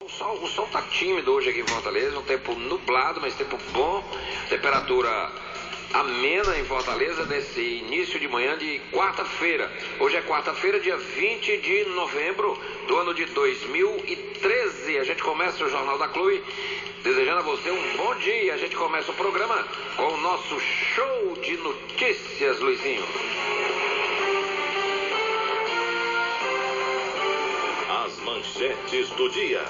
O sol tá tímido hoje aqui em Fortaleza, um tempo nublado, mas tempo bom, temperatura amena em Fortaleza nesse início de manhã de quarta-feira. Hoje é quarta-feira, dia 20 de novembro do ano de 2013. A gente começa o Jornal da Clube desejando a você um bom dia. A gente começa o programa com o nosso show de notícias, Luizinho. As manchetes do dia.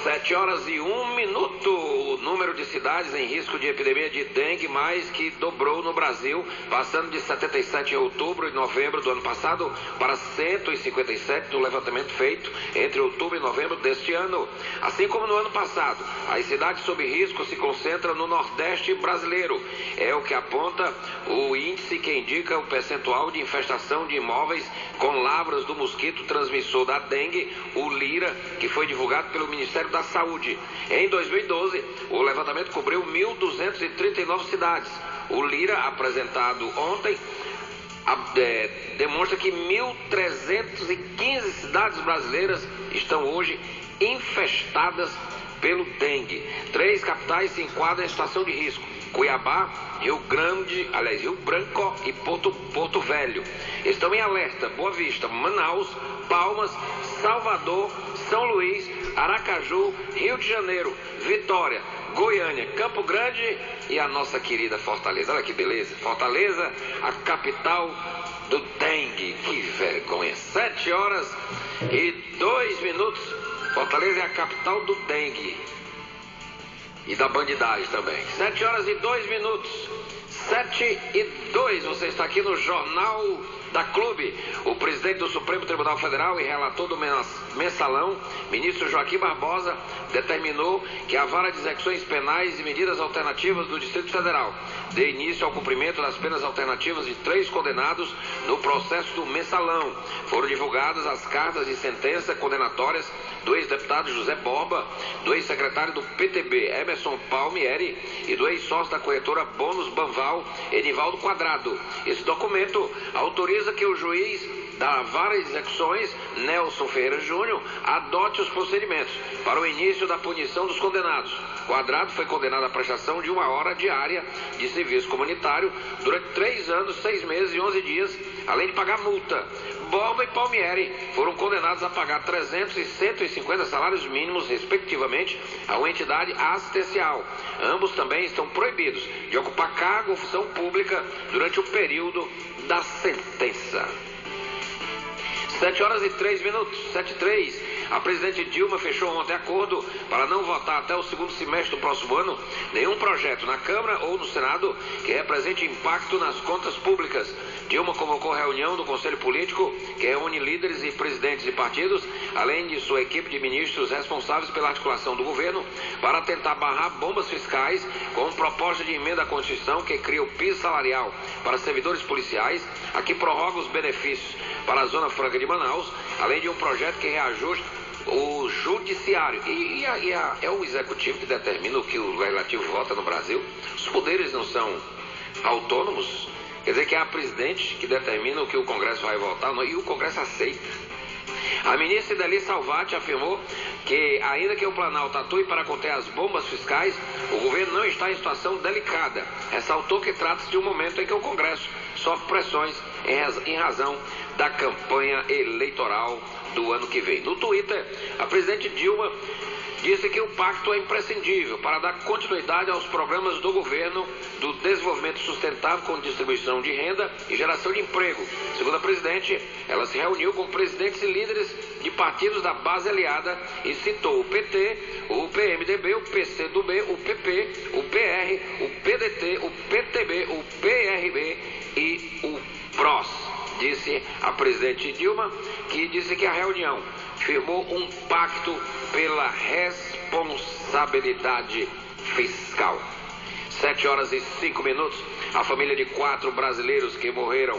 7 horas e 1 minuto. O número de cidades em risco de epidemia de dengue mais que dobrou no Brasil, passando de 77 em outubro e novembro do ano passado para 157 no levantamento feito entre outubro e novembro deste ano. Assim como no ano passado, as cidades sob risco se concentram no Nordeste brasileiro. É o que aponta o índice que indica o percentual de infestação de imóveis com lavras do mosquito transmissor da dengue, o LIRA, que foi divulgado pelo Ministério da Saúde. Em 2012, o levantamento cobriu 1.239 cidades. O LIRA, apresentado ontem, demonstra que 1.315 cidades brasileiras estão hoje infestadas pelo dengue. 3 capitais se enquadram em situação de risco: Cuiabá, Rio Branco e Porto Velho. Estão em alerta Boa Vista, Manaus, Palmas, Salvador, São Luís, Aracaju, Rio de Janeiro, Vitória, Goiânia, Campo Grande e a nossa querida Fortaleza. Olha que beleza, Fortaleza, a capital do dengue. Que vergonha. 7 horas e 2 minutos. Fortaleza é a capital do dengue e da bandidagem também. 7 horas e 2 minutos. 7 e 2. Você está aqui no Jornal da Clube. O presidente do Supremo Tribunal Federal e relator do mensalão, ministro Joaquim Barbosa, determinou que a Vara de Execuções Penais e Medidas Alternativas do Distrito Federal dê início ao cumprimento das penas alternativas de 3 condenados no processo do mensalão. Foram divulgadas as cartas de sentença condenatórias do ex-deputado José Borba, do ex-secretário do PTB, Emerson Palmieri, e do ex-sócio da corretora Bônus Banval, Enivaldo Quadrado. Esse documento autoriza que o juiz da Vara de Execuções, Nelson Ferreira Júnior, adote os procedimentos para o início da punição dos condenados. Quadrado foi condenado à prestação de 1 hora diária de serviço comunitário durante 3 anos, 6 meses e 11 dias, além de pagar multa. Borba e Palmieri foram condenados a pagar 300 e 150 salários mínimos, respectivamente, a uma entidade assistencial. Ambos também estão proibidos de ocupar cargo ou função pública durante o período da sentença. 7 horas e 3 minutos, 7 e 3. A presidente Dilma fechou ontem acordo para não votar até o segundo semestre do próximo ano nenhum projeto na Câmara ou no Senado que represente impacto nas contas públicas. Dilma convocou reunião do Conselho Político, que reúne líderes e presidentes de partidos, além de sua equipe de ministros responsáveis pela articulação do governo, para tentar barrar bombas fiscais com proposta de emenda à Constituição que cria o piso salarial para servidores policiais, a que prorroga os benefícios para a Zona Franca de Manaus, além de um projeto que reajusta o judiciário. É o executivo que determina o que o legislativo vota no Brasil. Os poderes não são autônomos. Quer dizer que é a presidente que determina o que o Congresso vai votar e o Congresso aceita. A ministra Ideli Salvati afirmou que, ainda que o Planalto atue para conter as bombas fiscais, o governo não está em situação delicada. Ressaltou que trata-se de um momento em que o Congresso sofre pressões em razão da campanha eleitoral do ano que vem. No Twitter, a presidente Dilma disse que o pacto é imprescindível para dar continuidade aos programas do governo do desenvolvimento sustentável com distribuição de renda e geração de emprego. Segundo a presidente, ela se reuniu com presidentes e líderes de partidos da base aliada e citou o PT, o PMDB, o PCdoB, o PP, o PR, o PDT, o PTB, o PRB e o PROS. Disse a presidente Dilma, que disse que a reunião firmou um pacto pela responsabilidade fiscal. 7 horas e 5 minutos. A família de 4 brasileiros que morreram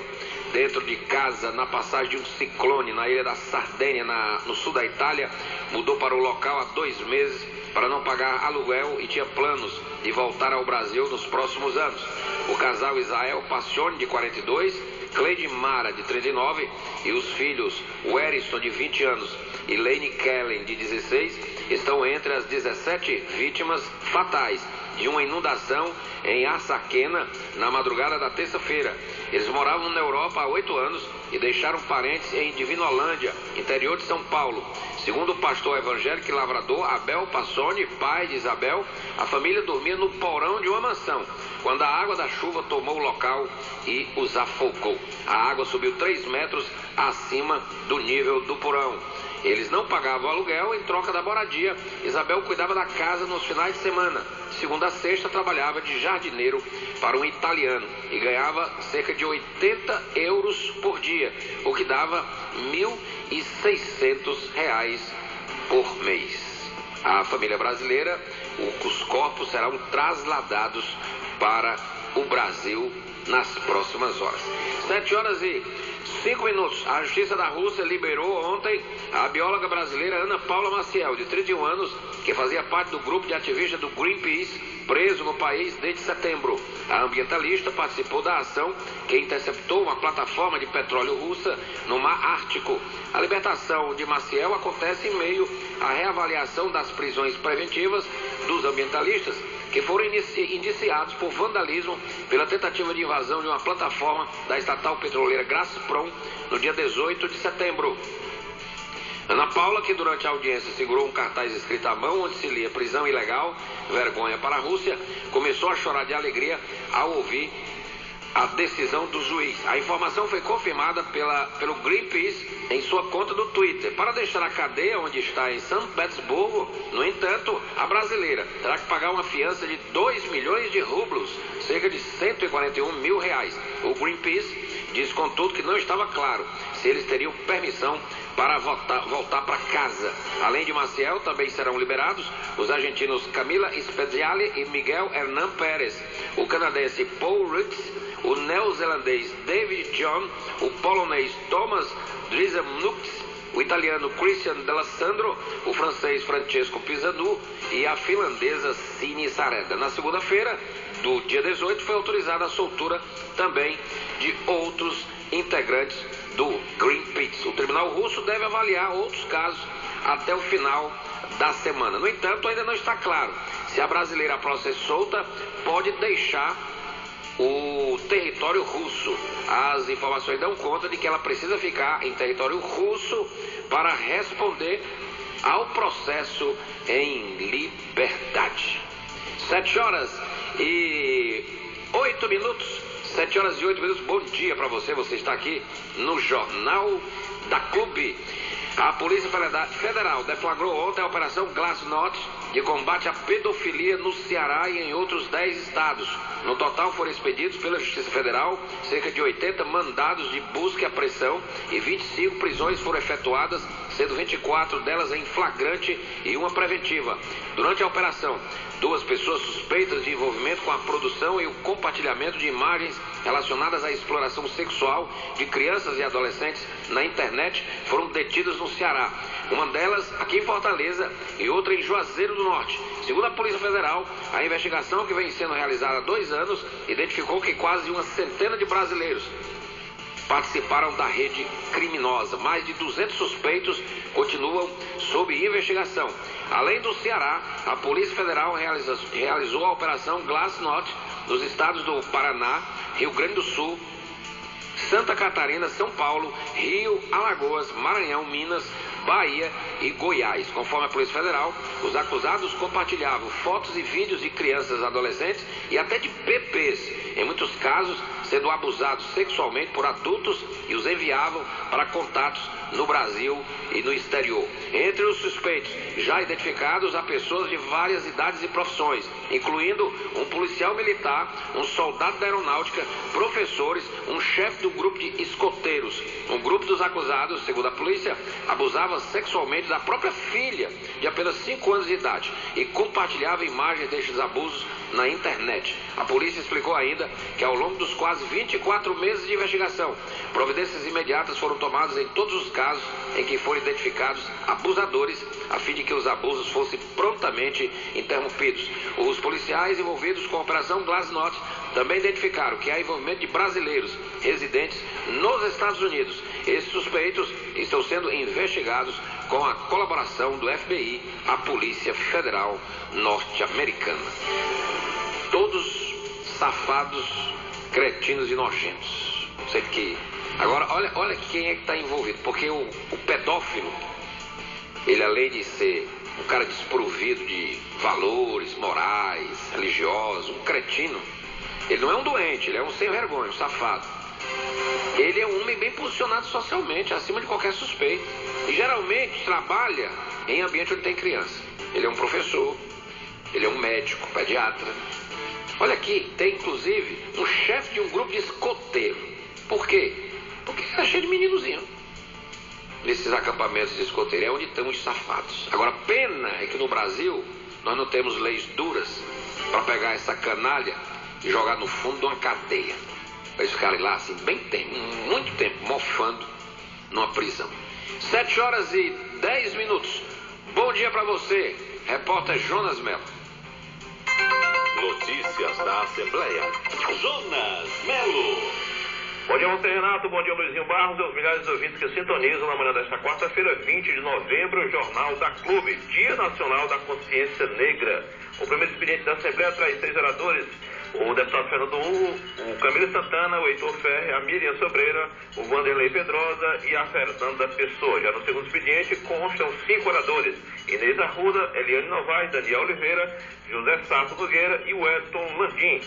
dentro de casa na passagem de um ciclone na ilha da Sardenha, no sul da Itália, mudou para o local há 2 meses para não pagar aluguel e tinha planos de voltar ao Brasil nos próximos anos. O casal Israel Passione, de 42, Cleidmara, de 39, e os filhos Weriston, de 20 anos, e Lane Kellen, de 16, estão entre as 17 vítimas fatais de uma inundação em Arsaquena na madrugada da terça-feira. Eles moravam na Europa há 8 anos e deixaram parentes em Divinolândia, interior de São Paulo. Segundo o pastor evangélico e lavrador Abel Passoni, pai de Isabel, a família dormia no porão de uma mansão, quando a água da chuva tomou o local e os afogou. A água subiu 3 metros acima do nível do porão. Eles não pagavam aluguel em troca da moradia. Isabel cuidava da casa nos finais de semana. Segunda a sexta, trabalhava de jardineiro para um italiano e ganhava cerca de 80 euros por dia, o que dava R$ 1.600 por mês. A família brasileira, os corpos serão trasladados para o Brasil nas próximas horas. 7h05. A Justiça da Rússia liberou ontem a bióloga brasileira Ana Paula Maciel, de 31 anos, que fazia parte do grupo de ativistas do Greenpeace, preso no país desde setembro. A ambientalista participou da ação que interceptou uma plataforma de petróleo russa no Mar Ártico. A libertação de Maciel acontece em meio à reavaliação das prisões preventivas dos ambientalistas, que foram indiciados por vandalismo pela tentativa de invasão de uma plataforma da estatal petroleira Gazprom no dia 18 de setembro. Ana Paula, que durante a audiência segurou um cartaz escrito à mão onde se lia prisão ilegal, vergonha para a Rússia, começou a chorar de alegria ao ouvir a decisão do juiz. A informação foi confirmada pelo Greenpeace em sua conta do Twitter. Para deixar a cadeia onde está em São Petersburgo, no entanto, a brasileira terá que pagar uma fiança de 2 milhões de rublos, cerca de R$141 mil. O Greenpeace diz, contudo, que não estava claro se eles teriam permissão para voltar para casa. Além de Maciel, também serão liberados os argentinos Camila Speziale e Miguel Hernan Pérez, o canadense Paul Ricks, o neozelandês David John, o polonês Thomas Drzemanuk, o italiano Christian D'Alessandro, o francês Francesco Pisanu e a finlandesa Sini Sareda. Na segunda-feira do dia 18 foi autorizada a soltura também de outros integrantes do Greenpeace. O tribunal russo deve avaliar outros casos até o final da semana. No entanto, ainda não está claro se a brasileira, após ser solta, pode deixar o território russo. As informações dão conta de que ela precisa ficar em território russo para responder ao processo em liberdade. 7h08. 7h08. Bom dia para você. Você está aqui no Jornal da Clube. A Polícia Federal deflagrou ontem a Operação Glasnost de combate à pedofilia no Ceará e em outros 10 estados. No total foram expedidos pela Justiça Federal cerca de 80 mandados de busca e apreensão e 25 prisões foram efetuadas, sendo 24 delas em flagrante e uma preventiva. Durante a operação, 2 pessoas suspeitas de envolvimento com a produção e o compartilhamento de imagens relacionadas à exploração sexual de crianças e adolescentes na internet foram detidas no Ceará. Uma delas aqui em Fortaleza e outra em Juazeiro do Norte. Segundo a Polícia Federal, a investigação, que vem sendo realizada há 2 anos, identificou que quase uma centena de brasileiros participaram da rede criminosa. Mais de 200 suspeitos continuam sob investigação. Além do Ceará, a Polícia Federal realizou a Operação Glasnost nos estados do Paraná, Rio Grande do Sul, Santa Catarina, São Paulo, Rio, Alagoas, Maranhão, Minas, Bahia e Goiás. Conforme a Polícia Federal, os acusados compartilhavam fotos e vídeos de crianças, adolescentes e até de bebês, em muitos casos sendo abusados sexualmente por adultos, e os enviavam para contatos no Brasil e no exterior. Entre os suspeitos já identificados há pessoas de várias idades e profissões, incluindo um policial militar, um soldado da aeronáutica, professores, um chefe do grupo de escoteiros. Um grupo dos acusados, segundo a polícia, abusava sexualmente da própria filha, de apenas 5 anos de idade, e compartilhava imagens destes abusos na internet. A polícia explicou ainda ainda que ao longo dos quase 24 meses de investigação, providências imediatas foram tomadas em todos os casos em que foram identificados abusadores, a fim de que os abusos fossem prontamente interrompidos. Os policiais envolvidos com a Operação Glasnost também identificaram que há envolvimento de brasileiros residentes nos Estados Unidos. Esses suspeitos estão sendo investigados com a colaboração do FBI, a Polícia Federal Norte-Americana. Todos safados, cretinos e nojentos. Sei que... Agora, olha quem é que está envolvido, porque o pedófilo, ele além de ser um cara desprovido de valores morais, religiosos, um cretino, ele não é um doente, ele é um sem vergonha, um safado. Ele é um homem bem posicionado socialmente, acima de qualquer suspeito. E geralmente trabalha em ambiente onde tem criança. Ele é um professor, ele é um médico, pediatra. Olha aqui, tem inclusive um chefe de um grupo de escoteiro. Por quê? Porque é cheio de meninozinho. Nesses acampamentos de escoteiro é onde estão os safados. Agora, pena é que no Brasil nós não temos leis duras para pegar essa canalha e jogar no fundo de uma cadeia. Para eles ficarem lá assim, bem tempo, muito tempo, mofando numa prisão. 7h10. Bom dia para você, repórter Jonas Melo. Notícias da Assembleia. Jonas Melo. Bom dia, você, Renato. Bom dia, Luizinho Barros e os milhares de ouvintes que sintonizam na manhã desta quarta-feira, 20 de novembro, o Jornal da Clube, Dia Nacional da Consciência Negra. O primeiro expediente da Assembleia traz 6 oradores: o deputado Fernando Hugo, o Camilo Santana, o Heitor Ferre, a Miriam Sobreira, o Vanderlei Pedrosa e a Fernanda Pessoa. Já no segundo expediente constam 5 oradores: Inês Arruda, Eliane Novaes, Daniel Oliveira, José Sato Nogueira e o Edson Landim.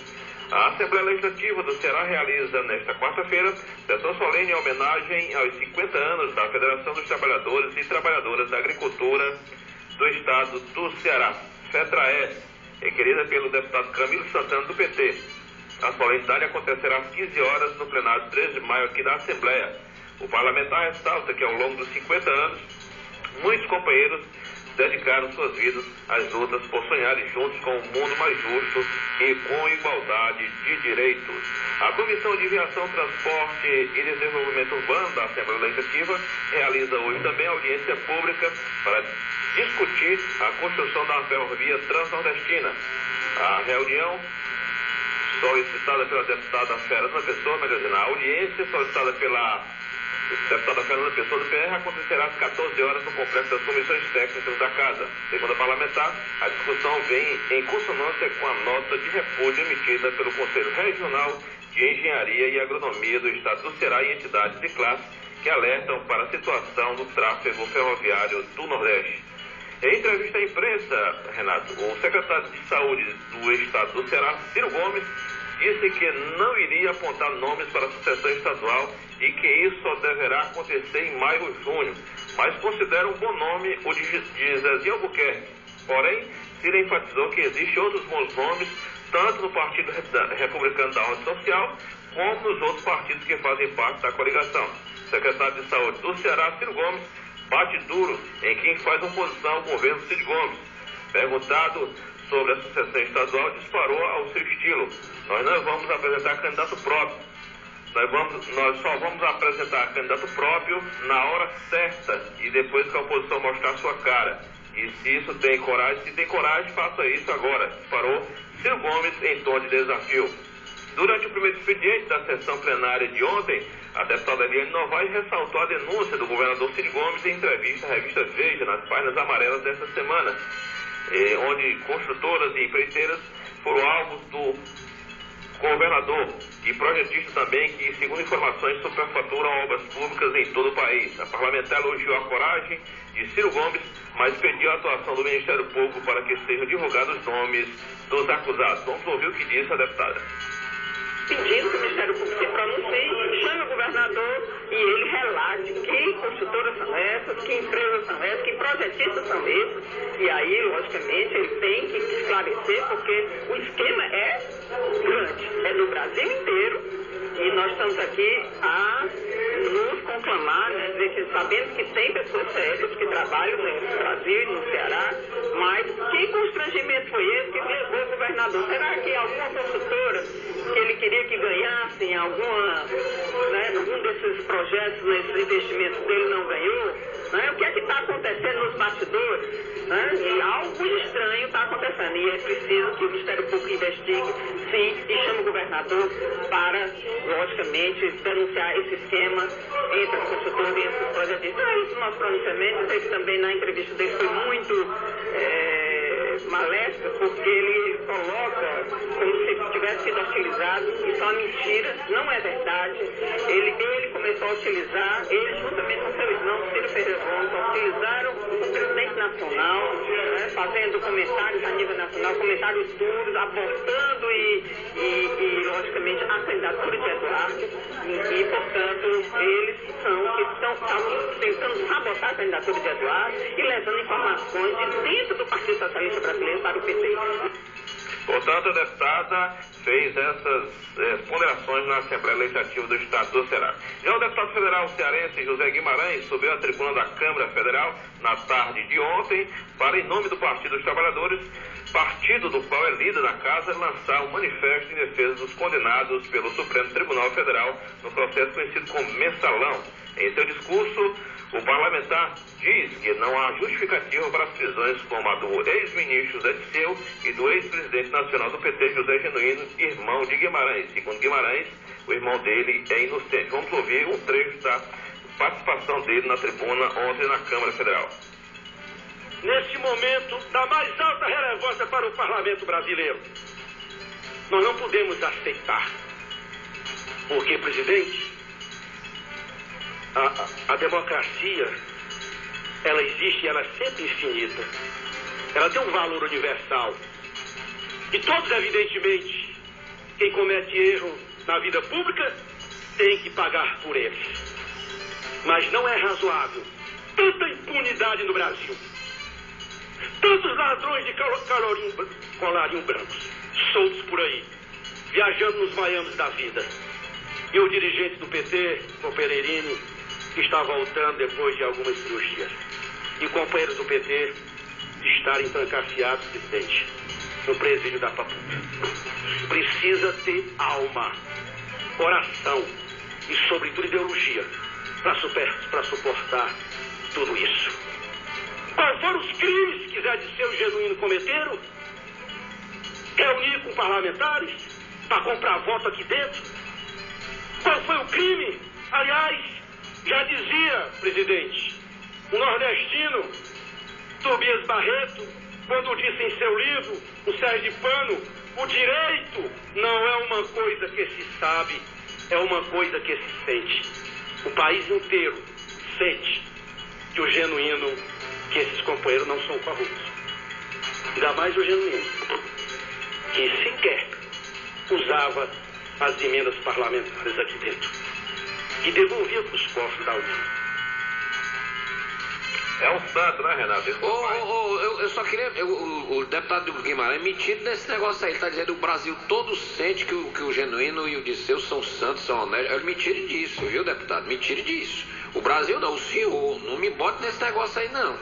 A Assembleia Legislativa do Ceará realiza nesta quarta-feira sessão solene em homenagem aos 50 anos da Federação dos Trabalhadores e Trabalhadoras da Agricultura do Estado do Ceará, FETRAES, requerida pelo deputado Camilo Santana do PT. A solenidade acontecerá às 15 horas no plenário de 13 de maio aqui da Assembleia. O parlamentar ressalta que ao longo dos 50 anos, muitos companheiros dedicaram suas vidas às lutas por sonharem juntos com um mundo mais justo e com igualdade de direitos. A Comissão de Viação, Transporte e Desenvolvimento Urbano da Assembleia Legislativa realiza hoje também audiência pública para discutir a construção da ferrovia transnordestina. A reunião solicitada pela deputada Fernanda Pessoa, a audiência solicitada pela deputada Fernanda Pessoa do PR acontecerá às 14 horas no complexo das comissões técnicas da Casa. Segundo a parlamentar, a discussão vem em consonância com a nota de repúdio emitida pelo Conselho Regional de Engenharia e Agronomia do Estado do Ceará e entidades de classe que alertam para a situação do tráfego ferroviário do Nordeste. Em entrevista à imprensa, Renato, o secretário de Saúde do Estado do Ceará, Ciro Gomes, disse que não iria apontar nomes para a sucessão estadual e que isso só deverá acontecer em maio ou junho, mas considera um bom nome o de Zezinho Albuquerque. Porém, Ciro enfatizou que existem outros bons nomes, tanto no Partido Republicano da Ordem Social, como nos outros partidos que fazem parte da coligação. O secretário de Saúde do Ceará, Ciro Gomes, bate duro em quem faz oposição ao governo Cid Gomes. Perguntado sobre a sucessão estadual, disparou ao seu estilo: nós não vamos apresentar candidato próprio. Nós só vamos apresentar candidato próprio na hora certa e depois que a oposição mostrar sua cara. E se isso tem coragem, faça isso agora. Disparou Ciro Gomes em tom de desafio. Durante o primeiro expediente da sessão plenária de ontem, a deputada Eliane Novaes ressaltou a denúncia do governador Cid Gomes em entrevista à revista Veja, nas páginas amarelas desta semana, onde construtoras e empreiteiras foram alvos do governador e projetistas também que, segundo informações, superfaturam obras públicas em todo o país. A parlamentar elogiou a coragem de Ciro Gomes, mas pediu a atuação do Ministério Público para que sejam divulgados os nomes dos acusados. Vamos ouvir o que disse a deputada. Pedindo que o Ministério Público se pronuncie, chame o governador e ele relate que construtoras são essas, que empresas são essas, que projetistas são esses. E aí, logicamente, ele tem que esclarecer, porque o esquema é grande, é no Brasil inteiro, e nós estamos aqui a nos conclamar, né, dizer que sabemos que tem pessoas sérias que trabalham no Brasil e no Ceará, mas que constrangimento foi esse que levou o governador? Será que alguma consultora que ele queria que ganhasse em algum desses projetos, nesses investimentos dele não ganhou? O que é que está acontecendo nos bastidores? E algo estranho está acontecendo. E é preciso que o Ministério Público investigue, sim, e chame o governador para, logicamente, denunciar esse esquema entre as consultoras e entre os projetistas. É isso o nosso pronunciamento. Sei que também na entrevista dele foi muito maléfica, porque ele coloca como se tivesse sido hostilizado. Isso é uma mentira, não é verdade. Ele começou a utilizar, ele juntamente com seu irmão, Ciro Ferreira Gomes, utilizaram o presidente nacional, fazendo comentários a nível nacional, comentários duros, abortando e logicamente, a candidatura de Eduardo. E, portanto, eles estavam tentando sabotar a candidatura de Eduardo e levando informações de dentro do Partido Socialista Brasileiro para o PT. Portanto, a deputada fez essas ponderações na Assembleia Legislativa do Estado do Ceará. Já o deputado federal cearense José Guimarães subiu à tribuna da Câmara Federal na tarde de ontem para, em nome do Partido dos Trabalhadores, partido do qual é líder da casa, lançar um manifesto em defesa dos condenados pelo Supremo Tribunal Federal no processo conhecido como Mensalão. Em seu discurso, o parlamentar diz que não há justificativa para as prisões como a do ex-ministro Zé Disseu e do ex-presidente nacional do PT, José Genuíno, irmão de Guimarães. Segundo Guimarães, o irmão dele é inocente. Vamos ouvir um trecho da participação dele na tribuna ontem na Câmara Federal. Neste momento da mais alta relevância para o parlamento brasileiro, nós não podemos aceitar, porque, presidente, a democracia, ela existe, ela é sempre infinita. Ela tem um valor universal. E todos, evidentemente, quem comete erro na vida pública tem que pagar por eles. Mas não é razoável tanta impunidade no Brasil. Tantos ladrões de colarinho brancos, soltos por aí, viajando nos vaiames da vida. E o dirigente do PT, o Pereirini, que está voltando depois de algumas cirurgias. E companheiros do PT estarem trancafiados, presidente, no presídio da Papuda. Precisa ter alma, coração e, sobretudo, ideologia para suportar tudo isso. Quais foram os crimes que Zé Disseu e Genuíno cometeram? Reunir com parlamentares para comprar voto aqui dentro? Qual foi o crime? Aliás, já dizia, presidente, o nordestino Tobias Barreto, quando disse em seu livro, O Sergipano, o direito não é uma coisa que se sabe, é uma coisa que se sente. O país inteiro sente que o Genuíno, que esses companheiros não são corruptos. Ainda mais o Genuíno, que sequer usava as emendas parlamentares aqui dentro, que devolvia para os cofres da União. É um santo, né, Renato? Eu só queria... O deputado Guimarães metido nesse negócio aí. Ele está dizendo que o Brasil todo sente que o Genuíno e o Disseu são santos, são honestos. Me tire disso, viu, deputado? Me tire disso. O Brasil não, o senhor. Não me bote nesse negócio aí, não.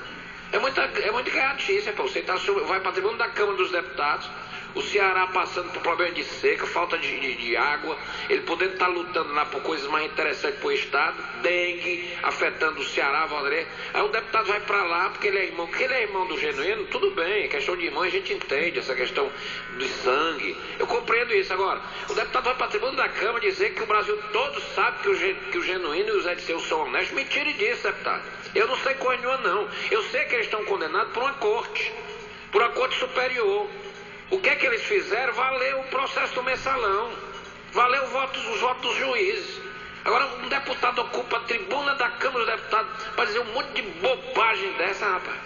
É muita gaiatice, pô. Você vai para a tribuna da Câmara dos Deputados, o Ceará passando por problema de seca, falta de água, ele podendo estar lutando lá por coisas mais interessantes para o Estado, dengue, afetando o Ceará, Vanderlei. Aí o deputado vai para lá porque ele é irmão do Genuíno, tudo bem, questão de irmão a gente entende, essa questão de sangue, eu compreendo isso. Agora, o deputado vai para a tribuna da Câmara dizer que o Brasil todo sabe que o Genuíno e o Zé Disseu são honestos. Me tire disso, deputado. Eu não sei coisa nenhuma, não. Eu sei que eles estão condenados por uma corte superior. O que é que eles fizeram? Valeu o processo do Mensalão. Valeu os votos dos juízes. Agora um deputado ocupa a tribuna da Câmara dos Deputados para dizer um monte de bobagem dessa, rapaz.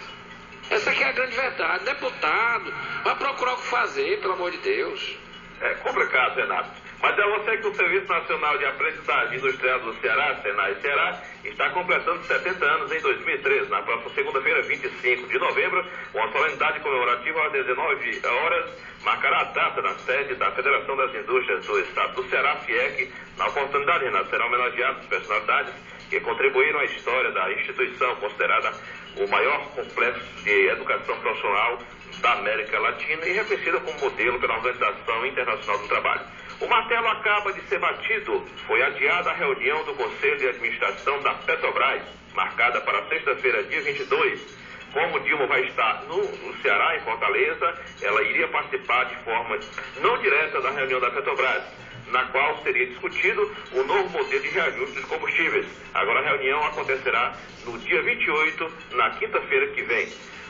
Essa aqui é a grande verdade. Deputado, vai procurar o que fazer, pelo amor de Deus. É complicado, Renato. Mas é você que o Serviço Nacional de Aprendizagem Industrial do Ceará, Senai Ceará, está completando 70 anos em 2013. Na próxima segunda-feira, 25 de novembro, uma solenidade comemorativa às 19 horas marcará a data na sede da Federação das Indústrias do Estado do Ceará, FIEC. Na oportunidade, Renato, serão homenageadas personalidades que contribuíram à história da instituição, considerada o maior complexo de educação profissional da América Latina e reconhecida como modelo pela Organização Internacional do Trabalho. O martelo acaba de ser batido. Foi adiada a reunião do Conselho de Administração da Petrobras, marcada para sexta-feira, dia 22. Como Dilma vai estar no Ceará, em Fortaleza, ela iria participar de forma não direta da reunião da Petrobras, na qual seria discutido o novo modelo de reajuste dos combustíveis. Agora a reunião acontecerá no dia 28, na quinta-feira que vem.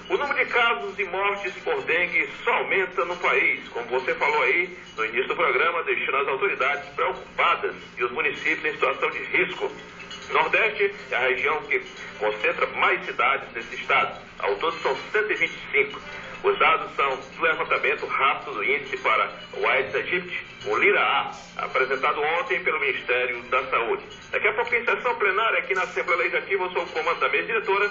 O número de casos e mortes por dengue só aumenta no país, como você falou aí no início do programa, deixando as autoridades preocupadas e os municípios em situação de risco. Nordeste é a região que concentra mais cidades nesse estado. Ao todo são 125. Os dados são do levantamento rápido do índice para o Aedes aegypti, o LIRA-A, apresentado ontem pelo Ministério da Saúde. Daqui a pouco em sessão plenária aqui na Assembleia Legislativa, eu sou o comando da mesa diretora.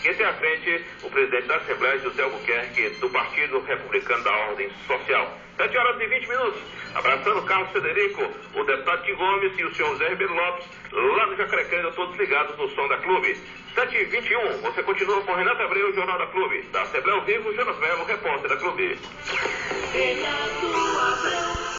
E tem à frente o presidente da Assembleia, José Albuquerque, do Partido Republicano da Ordem Social. 7 horas e 20 minutos. Abraçando o Carlos Federico, o deputado Tim Gomes e o senhor José Ribeiro Lopes, lá no Jacarecanga, todos ligados no Som da Clube. 7h21, você continua com Renato Abreu, Jornal da Clube. Da Assembleia ao Vivo, Jonas Melo, repórter da Clube. Renato Abreu.